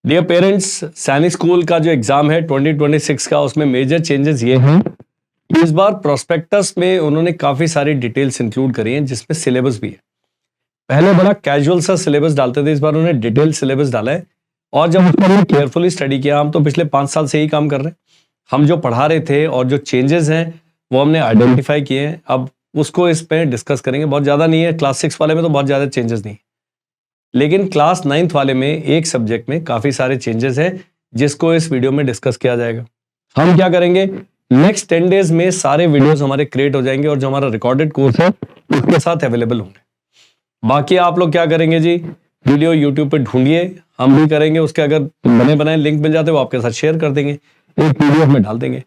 Dear parents, सैनिक school का जो एग्जाम है 2026 का, उसमें मेजर चेंजेस ये हैं कि इस बार प्रोस्पेक्टस में उन्होंने काफी सारी डिटेल्स इंक्लूड करी हैं, जिसमें सिलेबस भी है। पहले बड़ा कैजुअल सा सिलेबस डालते थे, इस बार उन्होंने डिटेल सिलेबस डाला है। और जब उसको हमने केयरफुली स्टडी किया, हम तो पिछले 5 साल से ही काम कर रहे हैं, हम जो पढ़ा रहे थे और जो चेंजेस हैं वो हमने आइडेंटिफाई किए हैं। अब उसको इस पे डिस्कस करेंगे। बहुत ज्यादा नहीं है, क्लास 6 वाले में तो बहुत ज्यादा चेंजेस नहीं है, लेकिन क्लास 9th वाले में एक सब्जेक्ट में काफी सारे चेंजेस हैं, जिसको इस वीडियो में डिस्कस किया जाएगा। हम क्या करेंगे, नेक्स्ट 10 डेज में सारे वीडियोस हमारे क्रिएट हो जाएंगे और जो हमारा रिकॉर्डेड कोर्स है उसके साथ अवेलेबल होंगे। बाकी आप लोग क्या करेंगे जी, वीडियो यूट्यूब पे ढूंढिए, हम भी करेंगे। उसके अगर बने बनाए लिंक मिल जाते वो आपके साथ शेयर कर देंगे, एक पीडीएफ में डाल देंगे।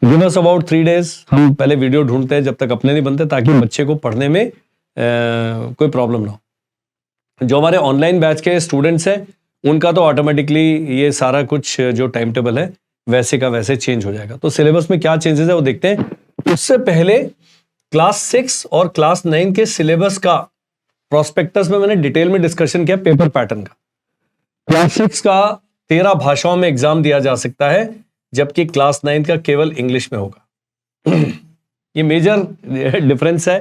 गिव अस अबाउट 3 डेज, हम पहले वीडियो ढूंढते हैं जब तक अपने नहीं बनते, ताकि बच्चे को पढ़ने में कोई प्रॉब्लम ना हो। जो हमारे ऑनलाइन बैच के स्टूडेंट्स हैं उनका तो ऑटोमेटिकली ये सारा कुछ जो टाइम टेबल है वैसे का वैसे चेंज हो जाएगा। तो सिलेबस में क्या चेंजेस है वो देखते हैं। उससे पहले क्लास 6 और क्लास 9 के सिलेबस का प्रोस्पेक्टस में मैंने डिटेल में डिस्कशन किया पेपर पैटर्न का। क्लास 6 का 13 भाषाओं में एग्जाम दिया जा सकता है, जबकि क्लास 9 का केवल इंग्लिश में होगा। ये मेजर डिफरेंस है।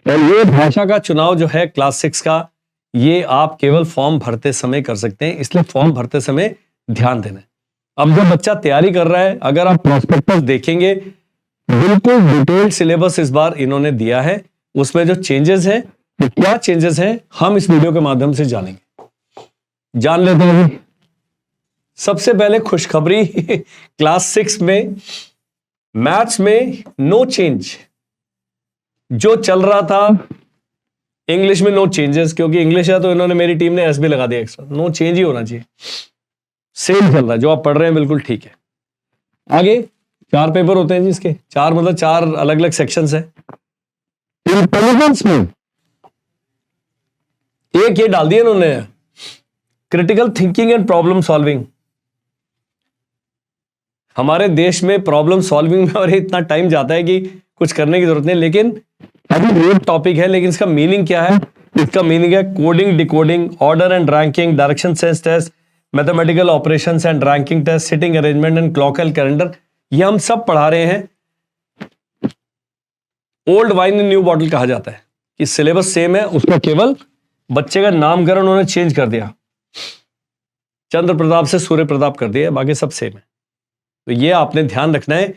और ये भाषा का चुनाव जो है क्लास 6 का, ये आप केवल फॉर्म भरते समय कर सकते हैं, इसलिए फॉर्म भरते समय ध्यान देना है। अब जो बच्चा तैयारी कर रहा है, अगर आप प्रोस्पेक्टस देखेंगे, बिल्कुल डिटेल्ड सिलेबस इस बार इन्होंने दिया है। उसमें जो चेंजेस हैं, तो क्या चेंजेस हैं हम इस वीडियो के माध्यम से जानेंगे। जान लेते हैं। सबसे पहले खुशखबरी, क्लास 6 में मैथ्स में नो चेंज। जो चल रहा था इंग्लिश में नो चेंजेस, क्योंकि इंग्लिश है तो इन्होंने, मेरी टीम ने एस भी लगा दिया एक्स्ट्रा। नो चेंज ही होना चाहिए, सेम चल रहा है, जो आप पढ़ रहे हैं बिल्कुल ठीक है। आगे 4 पेपर होते हैं जी इसके, 4 मतलब 4 अलग अलग सेक्शंस है। इंटेलिजेंस में एक ये डाल दिया इन्होंने, critical thinking and problem solving. हमारे देश में प्रॉब्लम सॉल्विंग में और इतना टाइम जाता है कि कुछ करने की जरूरत नहीं, लेकिन अभी रेट टॉपिक है, लेकिन इसका मीनिंग क्या है? इसका मीनिंग है coding, decoding, order and ranking, direction sense test, mathematical operations and ranking test, sitting arrangement and क्लॉकल कैलेंडर। ये हम सब पढ़ा रहे हैं। Old wine in new bottle कहा जाता है कि सिलेबस सेम है, उसका केवल बच्चे का नामकरण उन्होंने चेंज कर दिया, चंद्र प्रताप से सूर्य प्रताप कर दिया, बाकी सब सेम है। तो ये आपने ध्यान रखना है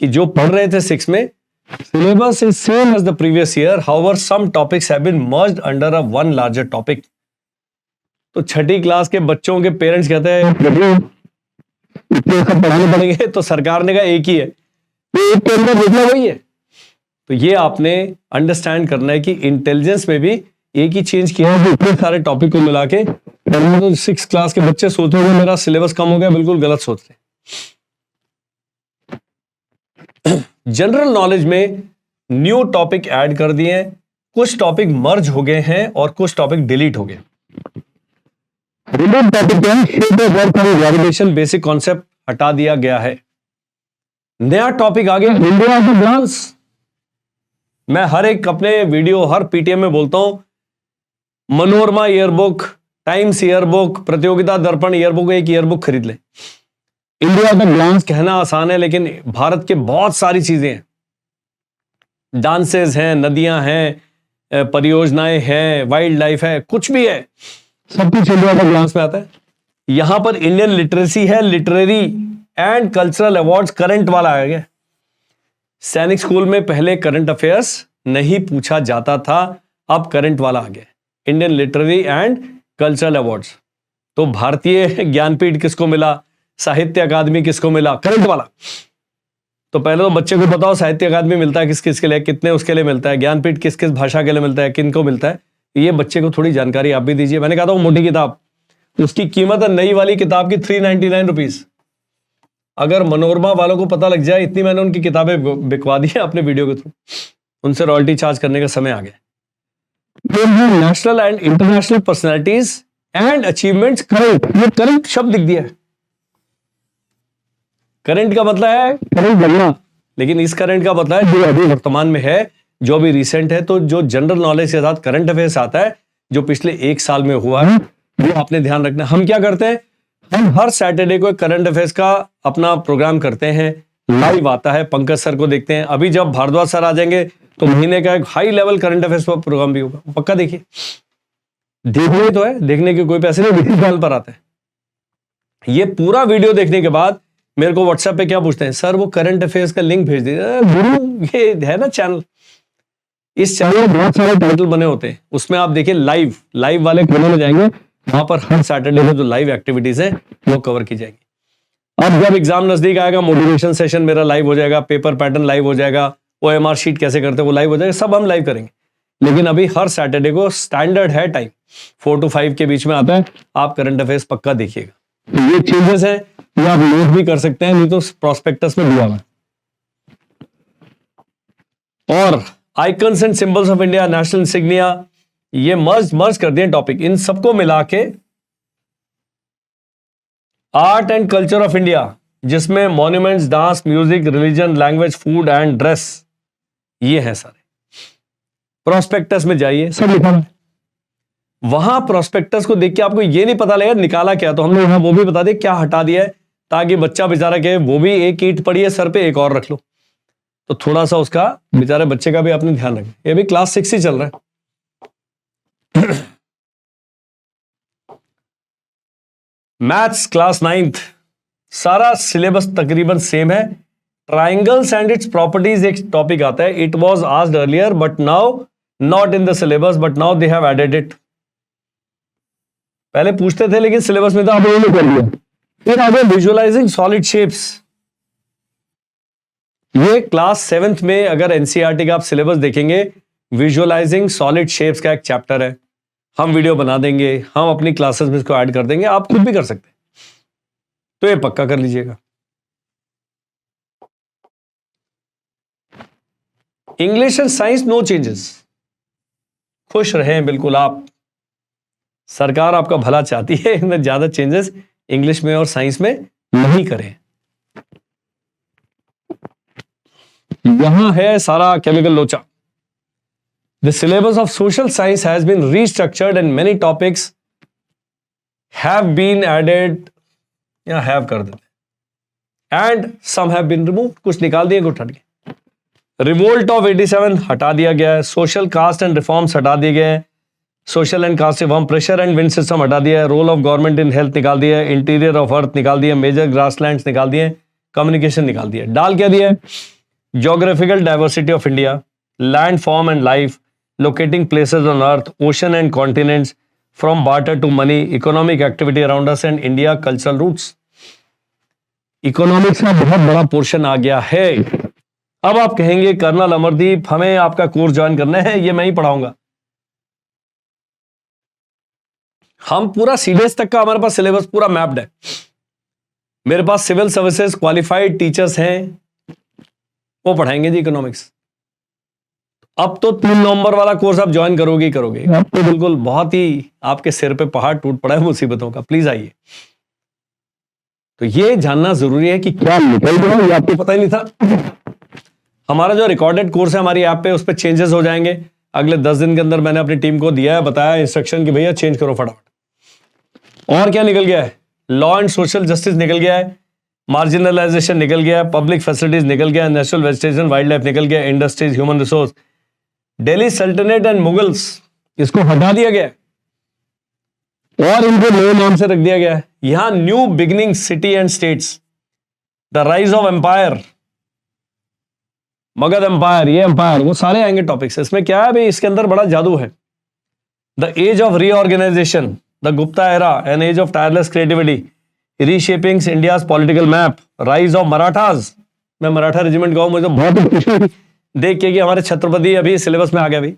कि जो पढ़ रहे थे 6 में, syllabus is same as the previous year. However, some topics have been merged under a one larger topic. तो छठी क्लास के बच्चों के पेरेंट्स कहते हैं इतने सब पढ़ाने पड़ेंगे, तो सरकार ने कहा एक ही है, तो एक के अंदर निकला वही है। तो ये आपने अंडरस्टैंड करना है कि इंटेलिजेंस में भी एक ही चेंज किया है। इतने सारे टॉपिक को मिला के, तो 6 क्लास के बच्चे सोचोगे मेरा सिलेबस कम हो गया, बिल्कुल गलत सोच रहे। जनरल नॉलेज में न्यू टॉपिक ऐड कर दिए हैं, कुछ टॉपिक मर्ज हो गए हैं और कुछ टॉपिक डिलीट हो गए। ग्रेविटेशन बेसिक कॉन्सेप्ट हटा दिया गया है। नया टॉपिक आ गया, इंडिया एट अ ग्लांस। मैं हर एक अपने वीडियो, हर पीटीएम में बोलता हूं, मनोरमा ईयरबुक, टाइम्स ईयरबुक, प्रतियोगिता दर्पण ईयरबुक, एक ईयरबुक खरीद ले। इंडिया एट अ ग्लांस कहना आसान है, लेकिन भारत के बहुत सारी चीजें हैं, डांसेस हैं, नदियां हैं, परियोजनाएं हैं, वाइल्ड लाइफ है, कुछ भी है, सब कुछ इंडिया एट अ ग्लांस में आता है। यहां पर इंडियन लिटरेसी है, literary and cultural awards current वाला आ गया। सैनिक स्कूल में पहले करंट अफेयर्स नहीं पूछा जाता था, अब करंट वाला आ गया, Indian literary and cultural awards. तो भारतीय ज्ञानपीठ किसको मिला, साहित्य अकादमी किसको मिला, करंट वाला। तो पहले तो बच्चे को बताओ साहित्य अकादमी मिलता है किस किस के लिए, कितने उसके लिए मिलता है, ज्ञानपीठ किस किस भाषा के लिए मिलता है, किन को मिलता है, ये बच्चे को थोड़ी जानकारी आप भी दीजिए। मैंने कहा था वो मोटी किताब, उसकी कीमत है नई वाली किताब की 399 रुपीज। अगर मनोरमा वालों को पता लग जाए, इतनी मैंने उनकी किताबें बिकवा दी है अपने वीडियो के थ्रू, उनसे रॉयल्टी चार्ज करने का समय आ गया। National and international personalities and achievements current, ये करंट शब्द लिख दिया है। करंट का मतलब है करंट लगना, लेकिन इस करंट का मतलब है जो अभी वर्तमान में है, जो अभी रिसेंट है। तो जो जनरल नॉलेज के साथ करंट अफेयर्स आता है, जो पिछले 1 साल में हुआ है, वो आपने ध्यान रखना। हम क्या करते हैं, हम हर सैटरडे को करंट अफेयर्स का अपना प्रोग्राम करते हैं, लाइव आता है, पंकज सर को देखते हैं। अभी जब भारद्वाज सर आ जाएंगे तो महीने का एक हाई लेवल करंट अफेयर्स का प्रोग्राम भी होगा, पक्का देखिए। देखने तो है, देखने के कोई पैसे नहीं, वीडियो चैनल पर आता है। ये पूरा वीडियो देखने के बाद मेरे को व्हाट्सएप पे क्या पूछते हैं, सर वो करंट अफेयर्स का लिंक भेज दीजिए। गुरु ये है ना चैनल, इस चैनल में बहुत सारे टाइटल बने होते हैं, उसमें आप देखिए लाइव वाले कोने में जाएंगे, वहां पर हर सैटरडे में जो लाइव एक्टिविटीज है वो कवर की जाएगी। अब जब एग्जाम नजदीक आएगा, मोटिवेशन सेशन मेरा लाइव हो जाएगा, पेपर पैटर्न लाइव हो जाएगा, OMR शीट कैसे करते हैं वो लाइव हो जाएगा, सब हम लाइव करेंगे। लेकिन अभी हर सैटरडे को स्टैंडर्ड है टाइम 4 to 5 के बीच में आता है, आप करंट अफेयर्स पक्का देखिएगा। तो ये चेंजेस है, ये आप नोट भी कर सकते हैं, नहीं तो प्रोस्पेक्टस में दिया हुआ है। और icons and symbols of India, national insignia, ये मर्ज कर दिए टॉपिक। इन सबको मिला के art and culture of India, जिसमें monuments, dance, music, religion, language, food and dress, ये है सारे। प्रोस्पेक्टस में जाइए, सब लिखा है वहां। प्रोस्पेक्टस को देख के आपको ये नहीं पता लगेगा निकाला क्या, तो हमने वहां वो भी बता दिया क्या हटा दिया है, ताकि बच्चा बेचारा कहे वो भी एक ईंट पड़ी है सर पे, एक और रख लो। तो थोड़ा सा उसका बेचारे बच्चे का भी आपने ध्यान रखें। ये भी क्लास 6 ही चल रहा है। मैथ्स क्लास 9th, सारा सिलेबस तकरीबन सेम है। ट्राइंगल्स एंड इट्स प्रॉपर्टीज एक टॉपिक आता है, it was asked earlier but now not in the syllabus, but now they have added it. पहले पूछते थे लेकिन सिलेबस में था, अब उन्होंने कर दिया। फिर आगे विजुअलाइजिंग सॉलिड शेप्स, ये क्लास 7th में अगर एनसीईआरटी का आप सिलेबस देखेंगे, विजुअलाइजिंग सॉलिड शेप्स का एक चैप्टर है। हम वीडियो बना देंगे, हम अपनी क्लासेस में इसको ऐड कर देंगे, आप खुद भी कर सकते हैं, तो ये पक्का कर लीजिएगा। English and science no changes, खुश रहें बिल्कुल आप, सरकार आपका भला चाहती है, इनमें ज्यादा चेंजेस इंग्लिश में और साइंस में नहीं करें। यहां है सारा केमिकल लोचा। The syllabus of social science has been restructured and many topics have been added, या have कर देते, and some have been removed, कुछ निकाल दिए, कुछ हट गए। रिवोल्ट ऑफ 87 हटा दिया गया है, सोशल कास्ट एंड रिफॉर्म्स हटा दिए गए हैं, social and caste reform, pressure and wind system हटा दिया है, role of government in health निकाल दिया है, इंटीरियर ऑफ अर्थ निकाल दिया, मेजर ग्रासलैंड्स निकाल दिए, कम्युनिकेशन निकाल दिया। डाल क्या दिया है, geographical diversity of India, land form and life, locating places on earth, ocean and continents, from barter to money, economic activity around us and India cultural roots। Economics का बहुत बड़ा पोर्शन आ गया है। अब आप कहेंगे कर्नल अमरदीप हमें आपका कोर्स ज्वाइन करना है, ये मैं ही पढ़ाऊंगा। हम पूरा सीडीएस तक का हमारे पास सिलेबस पूरा मैप्ड है। मेरे पास सिविल सर्विसेज क्वालिफाइड टीचर्स हैं, वो पढ़ाएंगे जी इकोनॉमिक्स। अब तो 3 नवंबर वाला कोर्स आप ज्वाइन करोगे ही करोगे। अब तो बिल्कुल बहुत ही आपके सिर पे पहाड़ टूट पड़ा है मुसीबतों का, प्लीज आइए। तो ये जानना जरूरी है कि क्या निकल गया, ये आपको पता ही नहीं था। हमारा जो रिकॉर्डेड कोर्स है हमारी ऐप पे, उस पर चेंजेस हो जाएंगे अगले 10 दिन के अंदर। मैंने अपनी टीम को दिया है, बताया इंस्ट्रक्शन कि भैया चेंज करो फटाफट। और क्या निकल गया है, लॉ एंड सोशल जस्टिस निकल गया है, मार्जिनलाइजेशन निकल गया है, पब्लिक फैसिलिटीज निकल गया है, नेचुरल वेजिटेशन, वाइल्ड लाइफ निकल गया, इंडस्ट्रीज, ह्यूमन रिसोर्स, दिल्ली सल्तनत एंड मुगल्स, इसको हटा दिया गया और इनको नए नाम से रख दिया गया है। यहां new beginning, city and states, the rise of empire, Magadha empire, ये एम्पायर, वो सारे आएंगे टॉपिक्स। इसमें क्या है भाई, इसके अंदर बड़ा जादू है। The age of reorganisation, the Gupta era, an age of tireless creativity, reshaping India's political map, rise of Marathas. मैं मराठा रेजिमेंट का हूं, मुझे बहुत खुशी देख के कि हमारे छत्रपति अभी सिलेबस में आ गया। भाई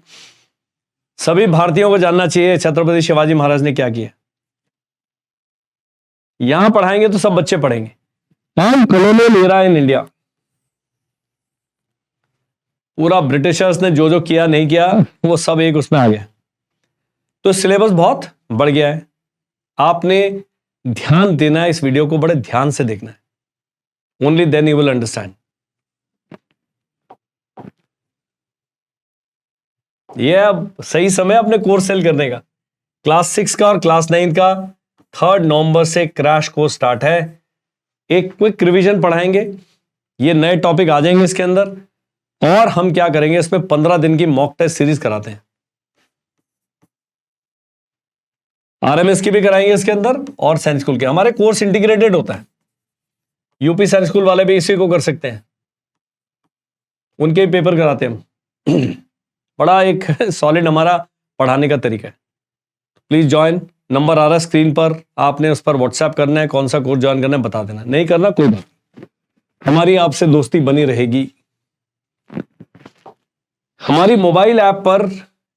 सभी भारतीयों को जानना चाहिए छत्रपति शिवाजी महाराज ने क्या किया। यहां पढ़ाएंगे तो सब बच्चे पढ़ेंगे। कॉलोनियल एरा इन इंडिया, पूरा ब्रिटिशर्स ने जो जो किया नहीं किया वो सब एक उसमें आ गया। तो सिलेबस बहुत बढ़ गया है। आपने ध्यान देना है, इस वीडियो को बड़े ध्यान से देखना है। Only then you will understand. ये अब सही समय अपने कोर्स सेल करने का। क्लास 6 का और क्लास 9 का 3 नवंबर से क्रैश कोर्स स्टार्ट है। एक क्विक रिवीजन पढ़ाएंगे, ये नए टॉपिक आ जाएंगे इसके अंदर, और हम क्या करेंगे इसमें 15 दिन की मॉक टेस्ट सीरीज कराते हैं। आरएमएस की भी कराएंगे इसके अंदर और सैनिक स्कूल के। हमारे कोर्स इंटीग्रेटेड होता है, यूपी सैनिक स्कूल वाले भी इसी को कर सकते हैं, उनके भी पेपर कराते हैं हम। बड़ा एक सॉलिड हमारा पढ़ाने का तरीका है। प्लीज ज्वाइन, नंबर आ रहा है स्क्रीन पर, आपने उस पर व्हाट्सएप करना है, कौन सा कोर्स ज्वाइन करना है बता देना, नहीं करना कोई बात, हमारी आपसे दोस्ती बनी रहेगी। हमारी मोबाइल ऐप पर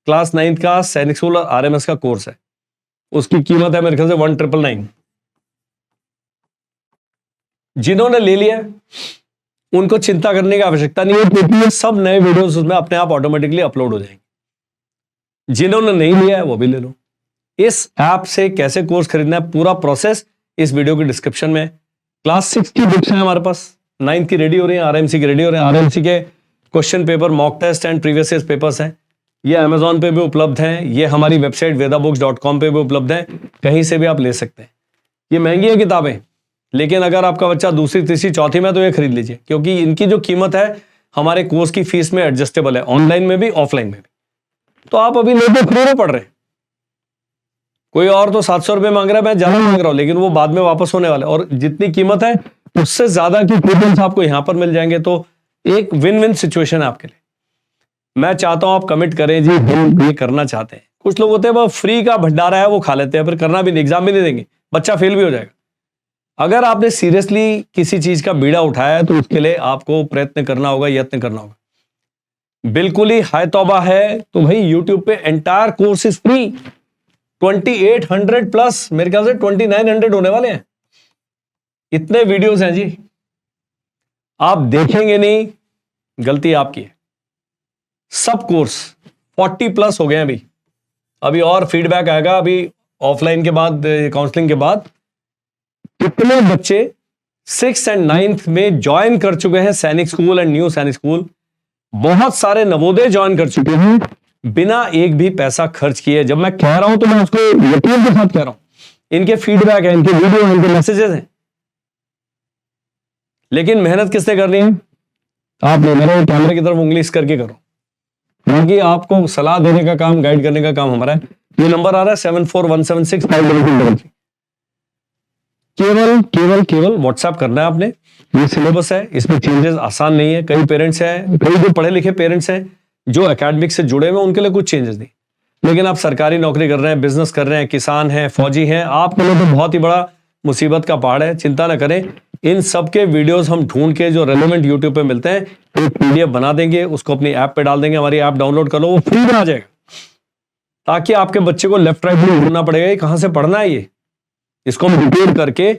क्लास 9 का सैनिक स्कूल और आरएमएस का कोर्स है, उसकी कीमत है मेरे ख्याल से 1999। जिन्होंने ले लिया उनको चिंता करने की आवश्यकता नहीं है, क्योंकि ये सब नए वीडियोस उसमें अपने आप ऑटोमेटिकली अपलोड हो जाएंगे। जिन्होंने नहीं लिया है वो भी ले लो। इस ऐप से कैसे कोर्स खरीदना है पूरा प्रोसेस इस वीडियो के डिस्क्रिप्शन में। क्लास 6 की बुक्स हैं हमारे पास, 9 की रेडी हो रही है, आरएमसी की रेडी हो रहे हैं। आरएमसी के question paper, mock test and previous year papers हैं, ये अमेजॉन पे भी उपलब्ध हैं, ये हमारी वेबसाइट vedabooks.com पे भी उपलब्ध है, कहीं से भी आप ले सकते हैं। ये महंगी है किताबें, लेकिन अगर आपका बच्चा दूसरी, तीसरी, चौथी में तो ये खरीद लीजिए, क्योंकि इनकी जो कीमत है हमारे कोर्स की फीस में एडजस्टेबल है, ऑनलाइन में भी ऑफलाइन में भी। तो आप अभी लेते फ्री में पढ़ रहे हैं, कोई और तो 700 रुपए मांग रहा है, मैं ज्यादा मांग रहा हूं, लेकिन वो बाद में वापस होने वाला है, और जितनी कीमत है उससे ज्यादा की कूपन्स आपको यहां पर मिल जाएंगे। तो एक विन विन सिचुएशन है आपके लिए। मैं चाहता हूं आप कमिट करें जी, हम ये करना चाहते हैं। कुछ लोग होते हैं वो फ्री का भंडारा है वो खा लेते हैं, फिर करना भी नहीं, एग्जाम भी नहीं देंगे, बच्चा फेल भी हो जाएगा। अगर आपने सीरियसली किसी चीज का बीड़ा उठाया है तो उसके लिए आपको प्रयत्न करना होगा, यत्न करना होगा। बिल्कुल ही हाय तौबा है तो भाई यूट्यूब पे entire course is free, 2800 plus, मेरे ख्याल से 2900 होने वाले हैं, इतने वीडियोस हैं जी। आप देखेंगे नहीं, गलती आपकी है। सब कोर्स 40 प्लस हो गए हैं अभी और फीडबैक आएगा अभी ऑफलाइन के बाद, काउंसलिंग के बाद। कितने बच्चे 6th एंड 9th में ज्वाइन कर चुके हैं सैनिक स्कूल एंड न्यू सैनिक स्कूल। बहुत सारे नवोदय ज्वाइन कर चुके हैं बिना एक भी पैसा खर्च किए। जब मैं कह रहा हूं तो मैं उसको यकीन के साथ कह रहा हूं, इनके फीडबैक है, इनके वीडियो है, इनके मैसेजेस हैं। लेकिन मेहनत किसने करनी है? आपने। मेरे कैमरे की तरफ उंगली इस करके करो, क्योंकि आपको सलाह देने का काम, गाइड करने का काम हमारा है। ये नंबर आ रहा है 74176533। केवल व्हाट्सएप करना है आपने। ये सिलेबस है, इसमें चेंजेस आसान नहीं है। कई पेरेंट्स हैं, कई जो पढ़े लिखे पेरेंट्स हैं जो एकेडमिक से जुड़े हुए, उनके लिए कुछ चेंजेस नहीं। लेकिन आप सरकारी नौकरी कर रहे हैं, बिजनेस कर रहे हैं, किसान हैं, फौजी हैं, आपके लिए तो बहुत ही बड़ा मुसीबत का पहाड़ है। चिंता ना करें, इन सब के वीडियोस हम ढूंढ के जो रेलेवेंट यूट्यूब पे मिलते हैं, एक पीडीएफ बना देंगे, उसको अपनी ऐप पे डाल देंगे। हमारी ऐप डाउनलोड कर लो, वो फ्री में आ जाएगा, ताकि आपके बच्चे को लेफ्ट राइट नहीं ढूंढना पड़ेगा कहां से पढ़ना है। ये इसको हम डिटेल करके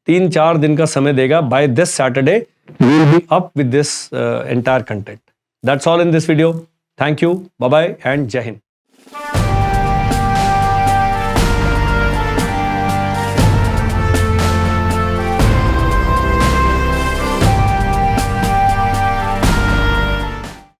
3-4 दिन का समय देगा। By this Saturday we will be up with this entire content. That's all in this video. Thank you, bye bye and जय हिंद।